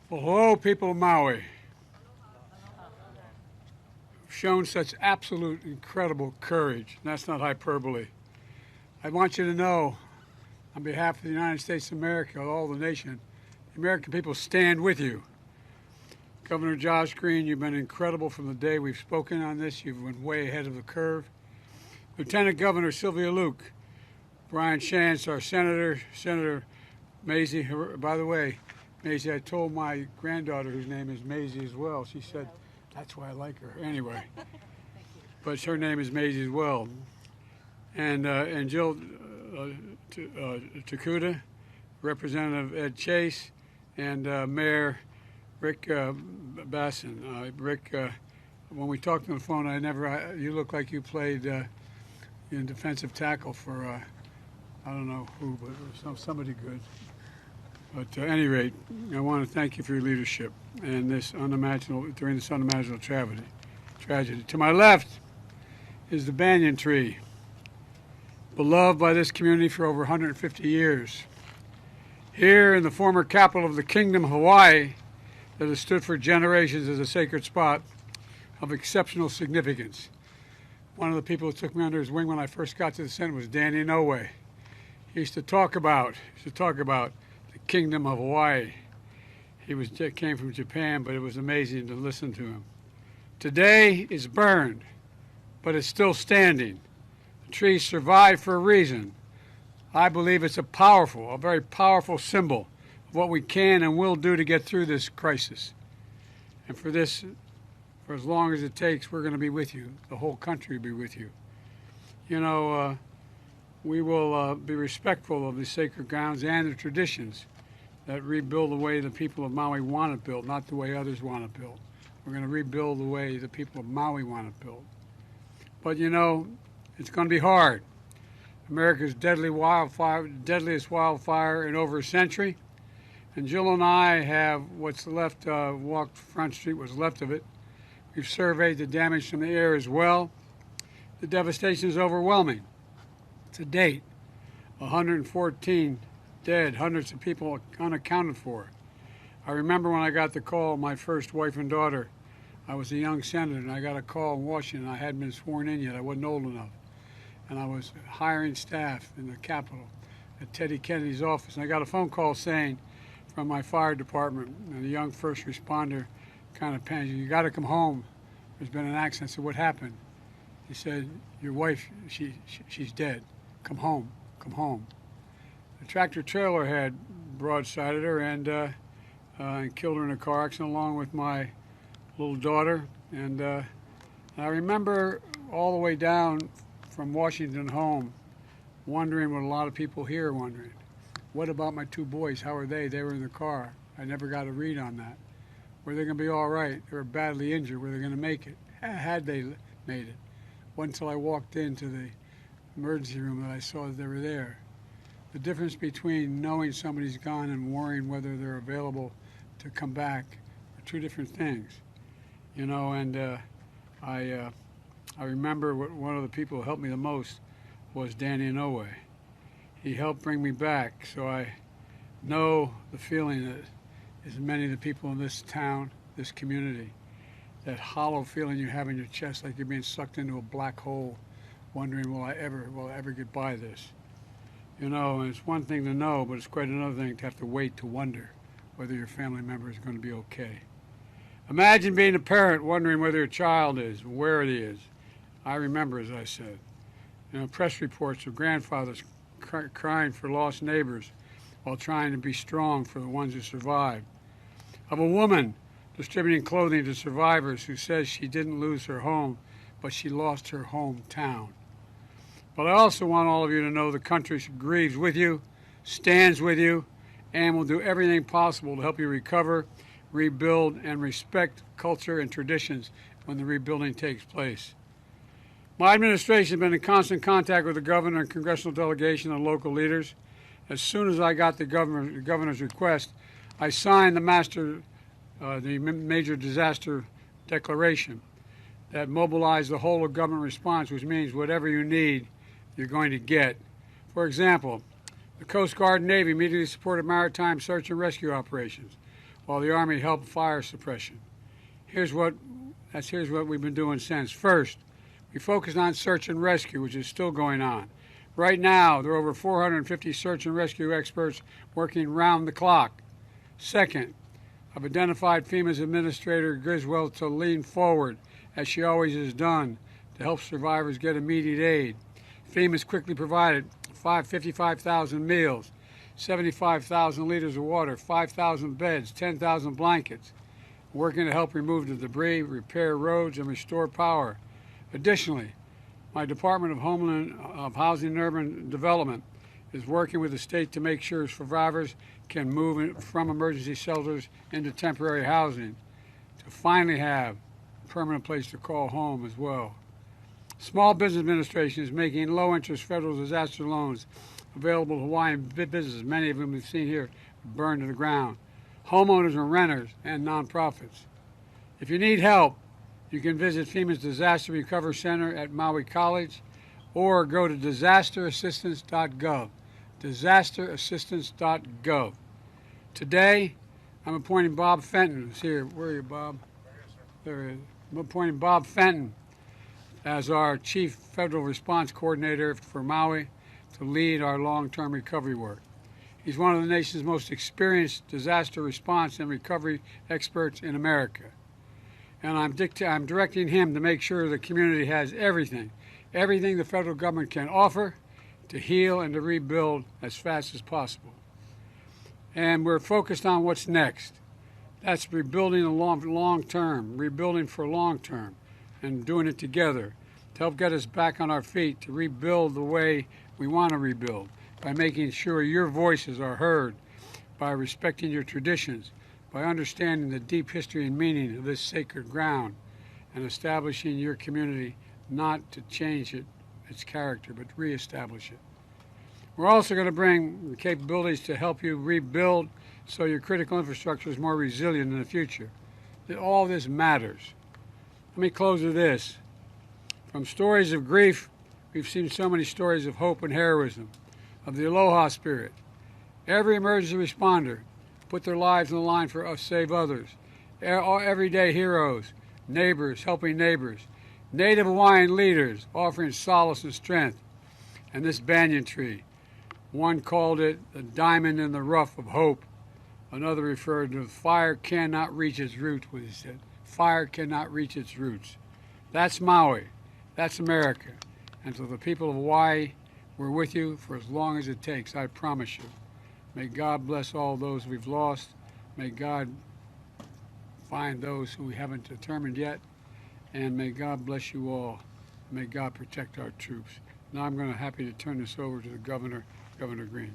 Well, hello, people of Maui. You've shown such absolute incredible courage. And that's not hyperbole. I want you to know, on behalf of the United States of America, all the nation, the American people stand with you. Governor Josh Green, you've been incredible from the day we've spoken on this. You've been way ahead of the curve. Lieutenant Governor Sylvia Luke, Brian Shantz, our senator, Senator Maisie. By the way, Maisie, I told my granddaughter, whose name is Maisie as well, she said, that's why I like her. Anyway, but her name is Maisie as well. And Jill Takuda, Representative Ed Chase, and Mayor Rick Bissen. Rick, when we talked on the phone, you look like you played in defensive tackle for, I don't know who, but somebody good. But at any rate, I want to thank you for your leadership and during this unimaginable tragedy. To my left is the banyan tree, beloved by this community for over 150 years. Here in the former capital of the Kingdom of Hawaii, that has stood for generations as a sacred spot of exceptional significance. One of the people who took me under his wing when I first got to the Senate was Danny Inouye. He used to talk about the Kingdom of Hawaii. He came from Japan, but it was amazing to listen to him. Today is burned, but it's still standing. The tree survived for a reason. I believe it's a very powerful symbol of what we can and will do to get through this crisis. And for as long as it takes, we're going to be with you. The whole country will be with you. You know, we will be respectful of the sacred grounds and the traditions that rebuild the way the people of Maui want it built, not the way others want it built. We're going to rebuild the way the people of Maui want it built. But you know, it's going to be hard. America's deadliest wildfire in over a century. And Jill and I have what's left, walked Front Street, what's left of it. We've surveyed the damage from the air as well. The devastation is overwhelming. To date, 114 dead, hundreds of people unaccounted for. I remember when I got the call, my first wife and daughter, I was a young senator, and I got a call in Washington. I hadn't been sworn in yet. I wasn't old enough. And I was hiring staff in the Capitol at Teddy Kennedy's office. And I got a phone call saying from my fire department, and the young first responder kind of panicked, you got to come home. There's been an accident. I said, what happened? He said, your wife, she's dead. Come home, come home. The tractor trailer had broadsided her and killed her in a car accident along with my little daughter. And I remember all the way down from Washington home wondering what a lot of people here are wondering. What about my two boys? How are they? They were in the car. I never got a read on that. Were they going to be all right? They were badly injured. Were they going to make it? Had they made it? Wasn't until I walked into the emergency room that I saw that they were there. The difference between knowing somebody's gone and worrying whether they're available to come back are two different things. You know, and I remember one of the people who helped me the most was Danny Inouye. He helped bring me back, so I know the feeling that is many of the people in this town, this community, that hollow feeling you have in your chest like you're being sucked into a black hole, wondering, will I ever get by this? You know, and it's one thing to know, but it's quite another thing to have to wait to wonder whether your family member is going to be okay. Imagine being a parent wondering whether your child is, where it is. I remember, as I said, you know, press reports of grandfathers crying for lost neighbors while trying to be strong for the ones who survived. Of a woman distributing clothing to survivors who says she didn't lose her home, but she lost her hometown. But I also want all of you to know the country grieves with you, stands with you, and will do everything possible to help you recover, rebuild, and respect culture and traditions when the rebuilding takes place. My administration has been in constant contact with the governor and congressional delegation and local leaders. As soon as I got the governor's request, I signed the major disaster declaration that mobilized the whole of government response, which means whatever you need, you're going to get. For example, the Coast Guard and Navy immediately supported maritime search and rescue operations. while the Army helped fire suppression. Here's what we've been doing since. First, we focused on search and rescue, which is still going on. Right now, there are over 450 search and rescue experts working round the clock. Second, I've identified FEMA's Administrator Griswold to lean forward, as she always has done, to help survivors get immediate aid. FEMA's quickly provided 55,000 meals, 75,000 liters of water, 5,000 beds, 10,000 blankets, working to help remove the debris, repair roads, and restore power. Additionally, my Department of Housing and Urban Development is working with the state to make sure survivors can move from emergency shelters into temporary housing to finally have a permanent place to call home as well. Small Business Administration is making low-interest federal disaster loans available to Hawaiian businesses, many of them we've seen here burned to the ground, homeowners and renters, and nonprofits. If you need help, you can visit FEMA's Disaster Recovery Center at Maui College or go to disasterassistance.gov. disasterassistance.gov. Today, I'm appointing Bob Fenton, who's here. Where are you, Bob? There he is. I'm appointing Bob Fenton as our Chief Federal Response Coordinator for Maui to lead our long-term recovery work. He's one of the nation's most experienced disaster response and recovery experts in America. And I'm directing him to make sure the community has everything the federal government can offer to heal and to rebuild as fast as possible. And we're focused on what's next. That's rebuilding the long term, rebuilding for long term, and doing it together to help get us back on our feet, to rebuild the way we want to rebuild, by making sure your voices are heard, by respecting your traditions, by understanding the deep history and meaning of this sacred ground, and establishing your community not to change its character, but reestablish it. We're also going to bring the capabilities to help you rebuild so your critical infrastructure is more resilient in the future. All this matters. Let me close with this. From stories of grief, we've seen so many stories of hope and heroism, of the aloha spirit. Every emergency responder put their lives on the line for us, save others. Everyday heroes, neighbors helping neighbors, Native Hawaiian leaders offering solace and strength. And this banyan tree, one called it the diamond in the rough of hope. Another referred to fire cannot reach its roots, what he said. Fire cannot reach its roots. That's Maui. That's America. And to the people of Hawaii, we're with you for as long as it takes, I promise you. May God bless all those we've lost. May God find those who we haven't determined yet. And may God bless you all. May God protect our troops. Now I'm going to happy to turn this over to the Governor, Governor Green.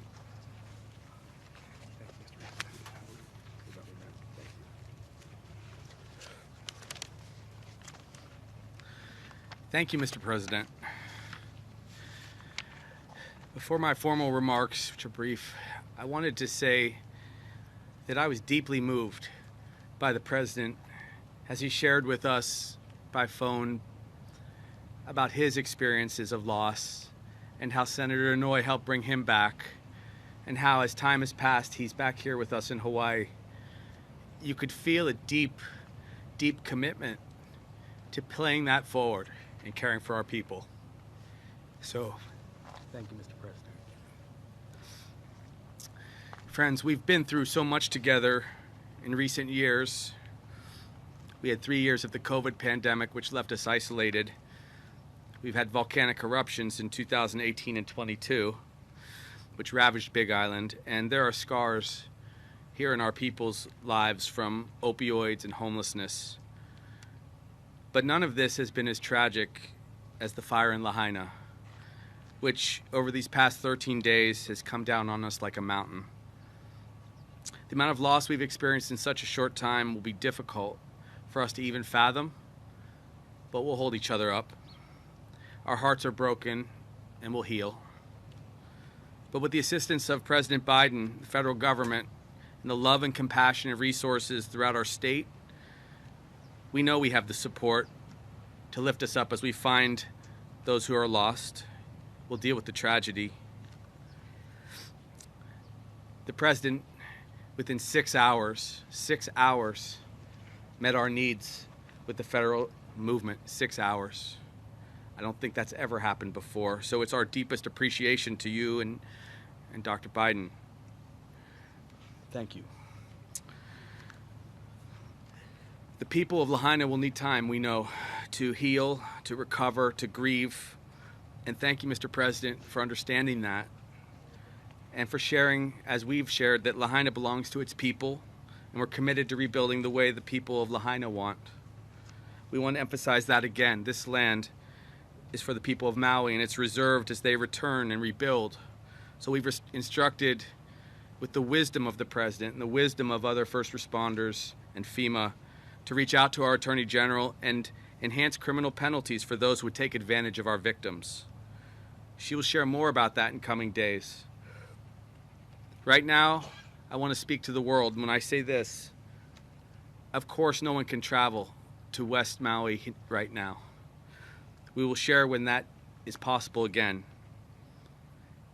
Thank you, Mr. President. Before my formal remarks, which are brief, I wanted to say that I was deeply moved by the President as he shared with us by phone about his experiences of loss and how Senator Inouye helped bring him back, and how as time has passed, he's back here with us in Hawaii. You could feel a deep, deep commitment to playing that forward and caring for our people. So, thank you, Mr. President. Friends, we've been through so much together in recent years. We had 3 years of the COVID pandemic, which left us isolated. We've had volcanic eruptions in 2018 and 22, which ravaged Big Island, and there are scars here in our people's lives from opioids and homelessness. But none of this has been as tragic as the fire in Lahaina, which over these past 13 days has come down on us like a mountain. The amount of loss we've experienced in such a short time will be difficult for us to even fathom, but we'll hold each other up. Our hearts are broken and will heal. But with the assistance of President Biden, the federal government, and the love and compassion and resources throughout our state, we know we have the support to lift us up as we find those who are lost. We'll deal with the tragedy. The President, within 6 hours, met our needs with the federal movement. 6 hours. I don't think that's ever happened before. So it's our deepest appreciation to you and Dr. Biden. Thank you. The people of Lahaina will need time, we know, to heal, to recover, to grieve. And thank you, Mr. President, for understanding that and for sharing, as we've shared, that Lahaina belongs to its people, and we're committed to rebuilding the way the people of Lahaina want. We want to emphasize that again. This land is for the people of Maui, and it's reserved as they return and rebuild. So we've instructed, with the wisdom of the President and the wisdom of other first responders and FEMA, to reach out to our Attorney General and enhance criminal penalties for those who would take advantage of our victims. She will share more about that in coming days. Right now, I want to speak to the world. When I say this, of course no one can travel to West Maui right now. We will share when that is possible again.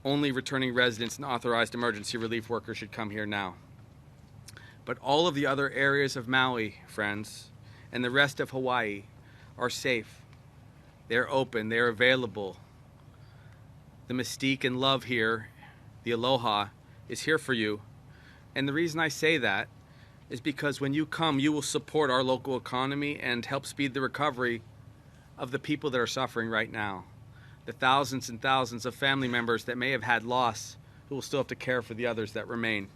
Only returning residents and authorized emergency relief workers should come here now. But all of the other areas of Maui, friends, and the rest of Hawaii are safe. They're open, they're available. The mystique and love here, the aloha, is here for you. And the reason I say that is because when you come, you will support our local economy and help speed the recovery of the people that are suffering right now. The thousands and thousands of family members that may have had loss who will still have to care for the others that remain.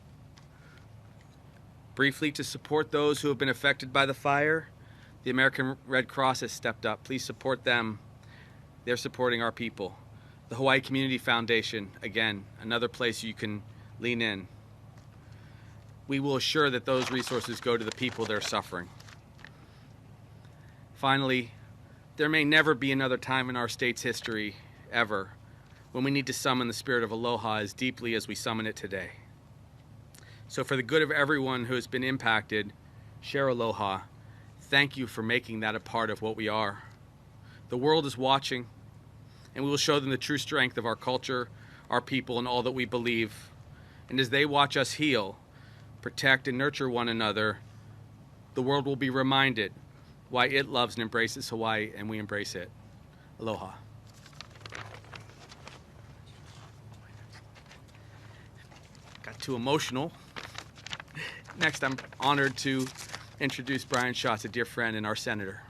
Briefly, to support those who have been affected by the fire, the American Red Cross has stepped up. Please support them. They're supporting our people. The Hawaii Community Foundation, again, another place you can lean in. We will assure that those resources go to the people that are suffering. Finally, there may never be another time in our state's history, ever, when we need to summon the spirit of aloha as deeply as we summon it today. So for the good of everyone who has been impacted, share aloha. Thank you for making that a part of what we are. The world is watching, and we will show them the true strength of our culture, our people, and all that we believe. And as they watch us heal, protect, and nurture one another, the world will be reminded why it loves and embraces Hawaii, and we embrace it. Aloha. Got too emotional. Next, I'm honored to introduce Brian Schatz, a dear friend and our senator.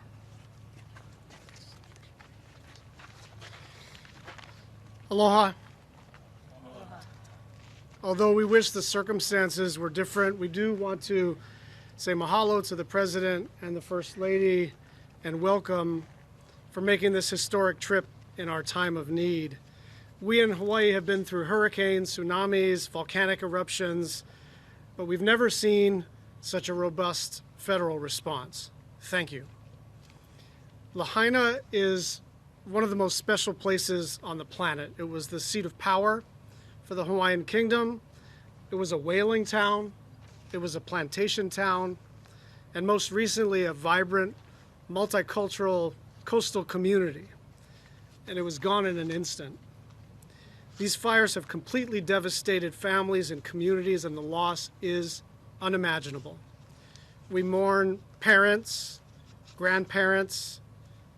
Aloha. Although we wish the circumstances were different, we do want to say mahalo to the President and the First Lady and welcome for making this historic trip in our time of need. We in Hawaii have been through hurricanes, tsunamis, volcanic eruptions, but we've never seen such a robust federal response. Thank you. Lahaina is one of the most special places on the planet. It was the seat of power for the Hawaiian Kingdom. It was a whaling town. It was a plantation town. And most recently, a vibrant, multicultural coastal community. And it was gone in an instant. These fires have completely devastated families and communities, and the loss is unimaginable. We mourn parents, grandparents,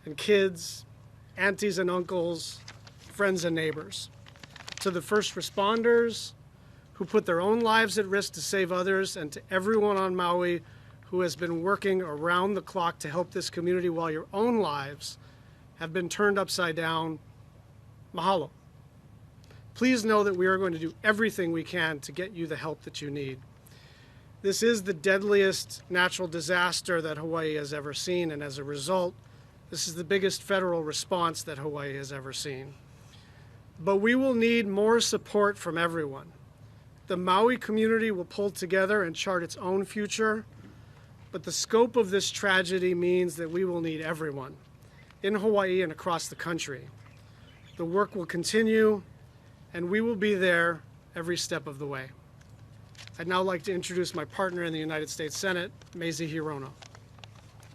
and kids, aunties and uncles, friends and neighbors. To the first responders who put their own lives at risk to save others, and to everyone on Maui who has been working around the clock to help this community while your own lives have been turned upside down, mahalo. Please know that we are going to do everything we can to get you the help that you need. This is the deadliest natural disaster that Hawaii has ever seen, and as a result, this is the biggest federal response that Hawaii has ever seen. But we will need more support from everyone. The Maui community will pull together and chart its own future, but the scope of this tragedy means that we will need everyone in Hawaii and across the country. The work will continue, and we will be there every step of the way. I'd now like to introduce my partner in the United States Senate, Mazie Hirono.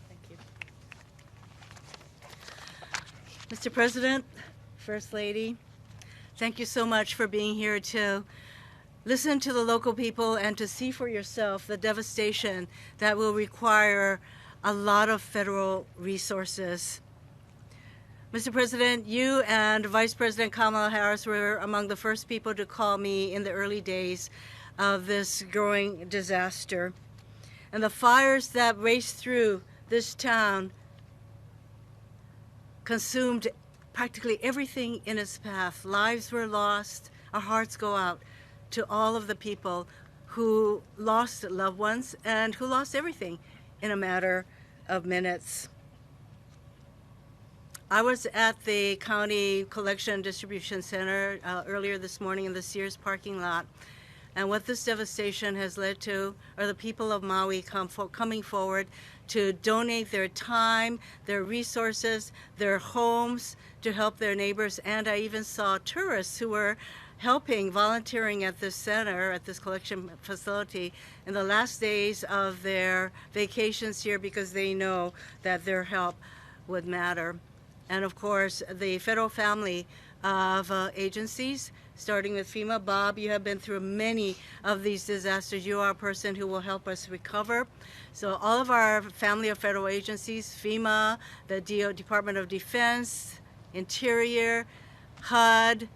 Thank you. Mr. President, First Lady, thank you so much for being here to listen to the local people and to see for yourself the devastation that will require a lot of federal resources. Mr. President, you and Vice President Kamala Harris were among the first people to call me in the early days of this growing disaster. And the fires that raced through this town consumed practically everything in its path. Lives were lost. Our hearts go out to all of the people who lost loved ones and who lost everything in a matter of minutes. I was at the County Collection Distribution Center earlier this morning in the Sears parking lot. And what this devastation has led to are the people of Maui coming forward to donate their time, their resources, their homes to help their neighbors. And I even saw tourists who were helping, volunteering at this center, at this collection facility in the last days of their vacations here because they know that their help would matter. And of course, the federal family of agencies, starting with FEMA. Bob, you have been through many of these disasters. You are a person who will help us recover. So all of our family of federal agencies, FEMA, the Department of Defense, Interior, HUD,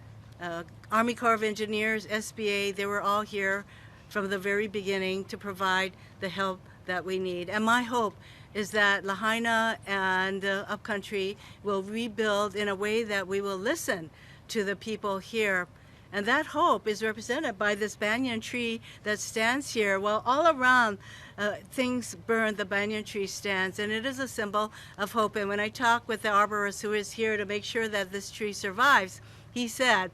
Army Corps of Engineers, SBA, they were all here from the very beginning to provide the help that we need. And my hope is that Lahaina and Upcountry will rebuild in a way that we will listen to the people here. And that hope is represented by this banyan tree that stands here. Well, all around things burn, the banyan tree stands, and it is a symbol of hope. And when I talk with the arborist who is here to make sure that this tree survives, he said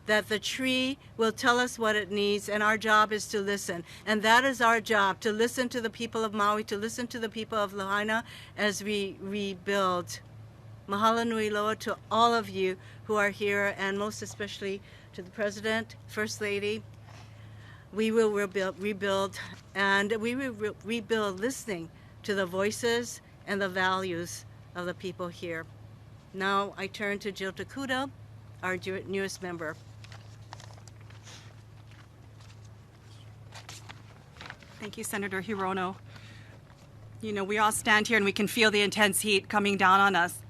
that the tree will tell us what it needs, and our job is to listen. And that is our job, to listen to the people of Maui, to listen to the people of Lahaina as we rebuild. Mahalo nui loa to all of you who are here, and most especially to the President, First Lady. We will rebuild, and we will rebuild listening to the voices and the values of the people here. Now I turn to Jill Takuda, our newest member. Thank you, Senator Hirono. You know, we all stand here and we can feel the intense heat coming down on us.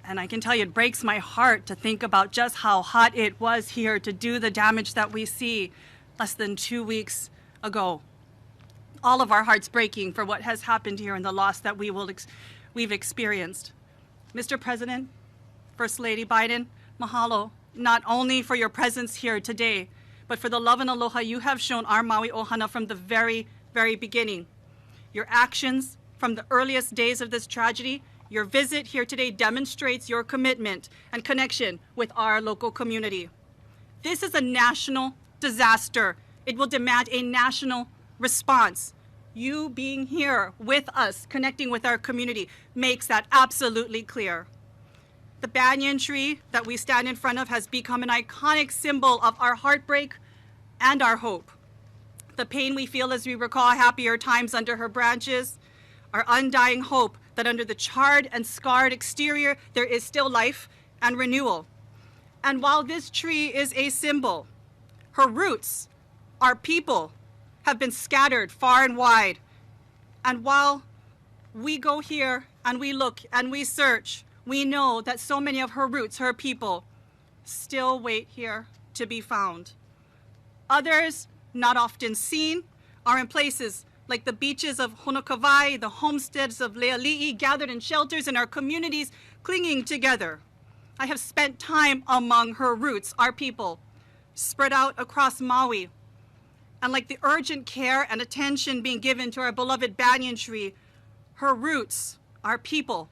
And I can tell you, it breaks my heart to think about just how hot it was here to do the damage that we see less than 2 weeks ago. All of our hearts breaking for what has happened here and the loss that we've experienced. Mr. President, First Lady Biden, mahalo, not only for your presence here today, but for the love and aloha you have shown our Maui Ohana from the very, very beginning. Your actions from the earliest days of this tragedy, your visit here today demonstrates your commitment and connection with our local community. This is a national disaster. It will demand a national response. You being here with us, connecting with our community, makes that absolutely clear. The banyan tree that we stand in front of has become an iconic symbol of our heartbreak and our hope. The pain we feel as we recall happier times under her branches, our undying hope that under the charred and scarred exterior, there is still life and renewal. And while this tree is a symbol, her roots, our people, have been scattered far and wide. And while we go here and we look and we search, we know that so many of her roots, her people, still wait here to be found. Others, not often seen, are in places like the beaches of Honokawai, the homesteads of Leali'i, gathered in shelters in our communities, clinging together. I have spent time among her roots, our people, spread out across Maui. And like the urgent care and attention being given to our beloved banyan tree, her roots, our people,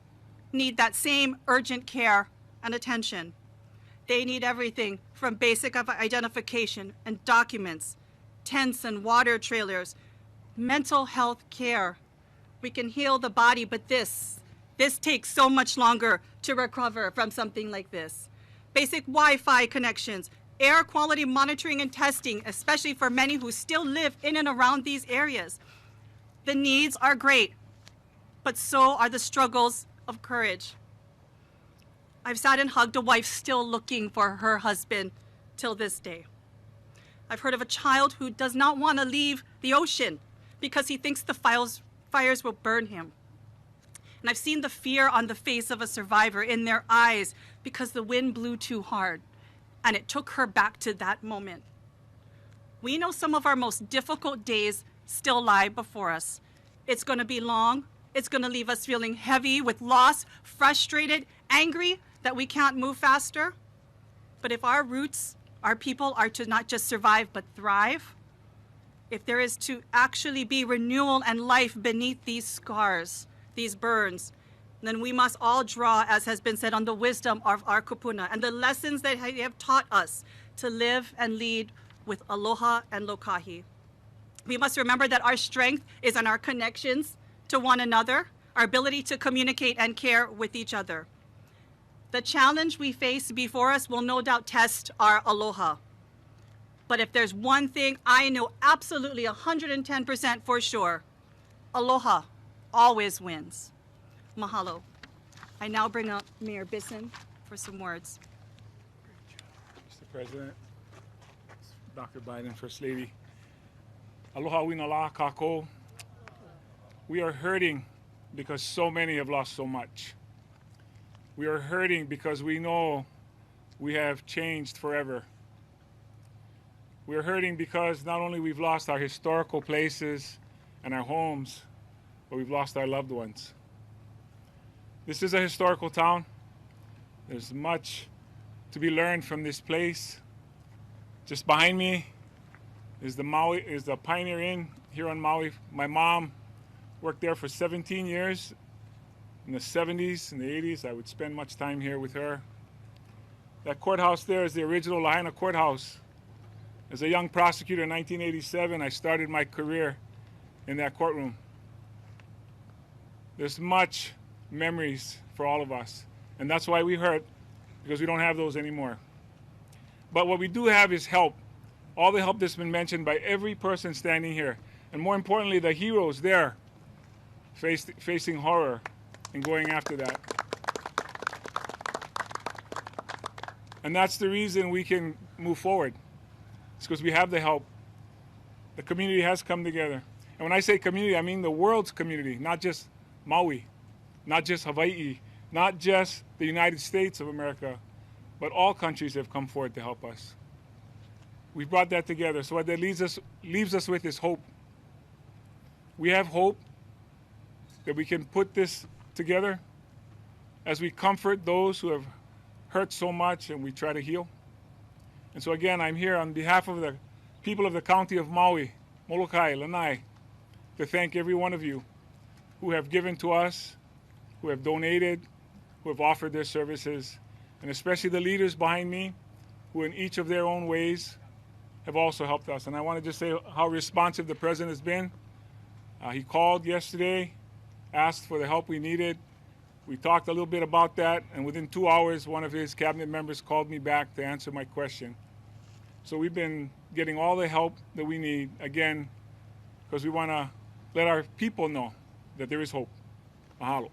need that same urgent care and attention. They need everything from basic identification and documents, tents and water trailers, mental health care. We can heal the body, but this takes so much longer to recover from something like this. Basic Wi-Fi connections, air quality monitoring and testing, especially for many who still live in and around these areas. The needs are great, but so are the struggles of courage. I've sat and hugged a wife still looking for her husband till this day. I've heard of a child who does not want to leave the ocean because he thinks the fires will burn him. And I've seen the fear on the face of a survivor in their eyes because the wind blew too hard, and it took her back to that moment. We know some of our most difficult days still lie before us. It's going to be long. It's going to leave us feeling heavy with loss, frustrated, angry that we can't move faster. But if our roots, our people, are to not just survive but thrive, if there is to actually be renewal and life beneath these scars, these burns, then we must all draw, as has been said, on the wisdom of our kupuna and the lessons that they have taught us to live and lead with aloha and lokahi. We must remember that our strength is in our connections to one another, our ability to communicate and care with each other. The challenge we face before us will no doubt test our aloha. But if there's one thing I know absolutely 110% for sure, aloha always wins. Mahalo. I now bring up Mayor Bissen for some words. Mr. President, Dr. Biden, First Lady, aloha winala kako. We are hurting because so many have lost so much. We are hurting because we know we have changed forever. We are hurting because not only we've lost our historical places and our homes, but we've lost our loved ones. This is a historical town. There's much to be learned from this place. Just behind me is the Pioneer Inn here on Maui. My mom worked there for 17 years. In the 70s and the 80s, I would spend much time here with her. That courthouse there is the original Lahaina courthouse. As a young prosecutor in 1987, I started my career in that courtroom. There's much memories for all of us, and that's why we hurt, because we don't have those anymore. But what we do have is help. All the help that's been mentioned by every person standing here, and more importantly, the heroes there facing horror and going after that. And that's the reason we can move forward. It's because we have the help. The community has come together. And when I say community, I mean the world's community, not just Maui, not just Hawaii, not just the United States of America, but all countries have come forward to help us. We've brought that together. So what that leaves us with is hope. We have hope that we can put this together as we comfort those who have hurt so much and we try to heal. And so again, I'm here on behalf of the people of the county of Maui, Molokai, Lanai, to thank every one of you who have given to us, who have donated, who have offered their services, and especially the leaders behind me, who in each of their own ways have also helped us. And I want to just say how responsive the president has been. He called yesterday, asked for the help we needed. We talked a little bit about that, and within 2 hours, one of his cabinet members called me back to answer my question. So we've been getting all the help that we need, again, because we want to let our people know that there is hope. Mahalo.